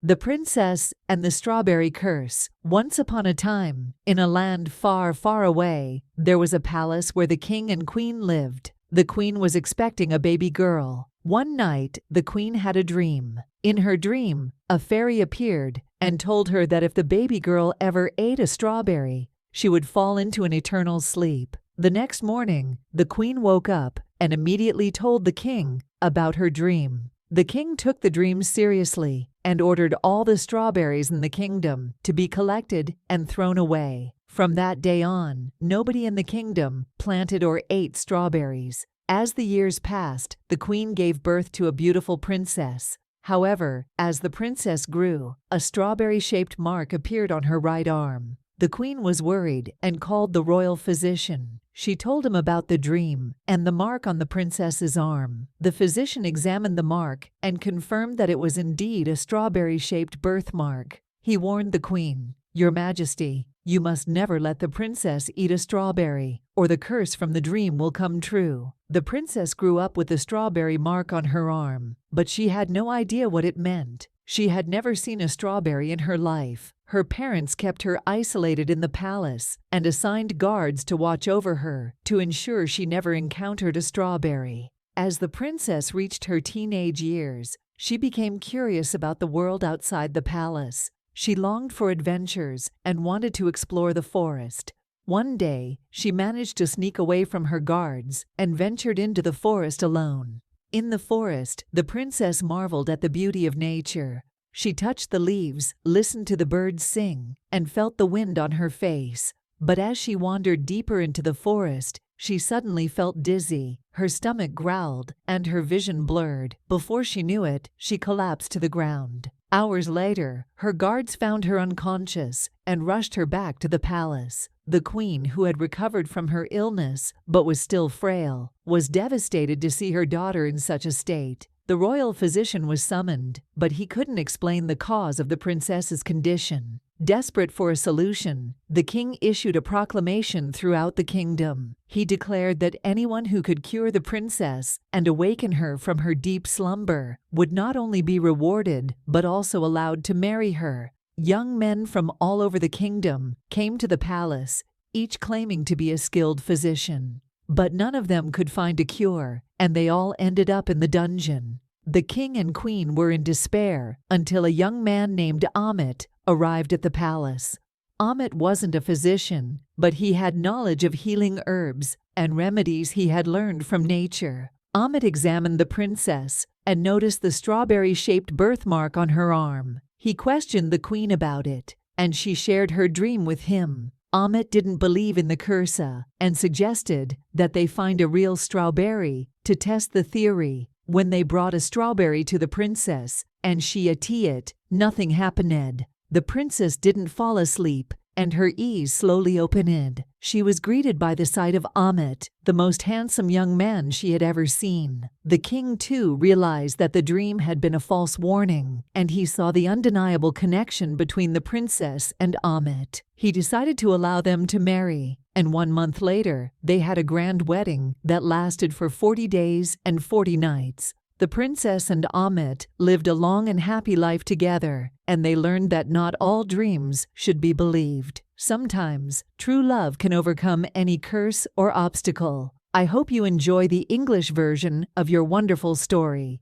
The Princess and the Strawberry Curse. Once upon a time, in a land far, far away, there was a palace where the king and queen lived. The queen was expecting a baby girl. One night, the queen had a dream. In her dream, a fairy appeared and told her that if the baby girl ever ate a strawberry, she would fall into an eternal sleep. The next morning, the queen woke up and immediately told the king about her dream. The king took the dream seriously and ordered all the strawberries in the kingdom to be collected and thrown away. From that day on, nobody in the kingdom planted or ate strawberries. As the years passed, the queen gave birth to a beautiful princess. However, as the princess grew, a strawberry-shaped mark appeared on her right arm. The queen was worried and called the royal physician. She told him about the dream and the mark on the princess's arm. The physician examined the mark and confirmed that it was indeed a strawberry-shaped birthmark. He warned the queen, "Your Majesty, you must never let the princess eat a strawberry, or the curse from the dream will come true." The princess grew up with the strawberry mark on her arm, but she had no idea what it meant. She had never seen a strawberry in her life. Her parents kept her isolated in the palace and assigned guards to watch over her to ensure she never encountered a strawberry. As the princess reached her teenage years, she became curious about the world outside the palace. She longed for adventures and wanted to explore the forest. One day, she managed to sneak away from her guards and ventured into the forest alone. In the forest, the princess marveled at the beauty of nature. She touched the leaves, listened to the birds sing, and felt the wind on her face. But as she wandered deeper into the forest, she suddenly felt dizzy. Her stomach growled, and her vision blurred. Before she knew it, she collapsed to the ground. Hours later, her guards found her unconscious and rushed her back to the palace. The queen, who had recovered from her illness but was still frail, was devastated to see her daughter in such a state. The royal physician was summoned, but he couldn't explain the cause of the princess's condition. Desperate for a solution, the king issued a proclamation throughout the kingdom. He declared that anyone who could cure the princess and awaken her from her deep slumber would not only be rewarded, but also allowed to marry her. Young men from all over the kingdom came to the palace, each claiming to be a skilled physician. But none of them could find a cure, and they all ended up in the dungeon. The king and queen were in despair until a young man named Amit arrived at the palace. Amit wasn't a physician, but he had knowledge of healing herbs and remedies he had learned from nature. Amit examined the princess and noticed the strawberry-shaped birthmark on her arm. He questioned the queen about it, and she shared her dream with him. Amit didn't believe in the cursa and suggested that they find a real strawberry to test the theory. When they brought a strawberry to the princess and she ate it, nothing happened. The princess didn't fall asleep, and her eyes slowly opened. She was greeted by the sight of Amit, the most handsome young man she had ever seen. The king, too, realized that the dream had been a false warning, and he saw the undeniable connection between the princess and Amit. He decided to allow them to marry, and 1 month later, they had a grand wedding that lasted for 40 days and 40 nights. The princess and Amit lived a long and happy life together, and they learned that not all dreams should be believed. Sometimes, true love can overcome any curse or obstacle. I hope you enjoy the English version of your wonderful story.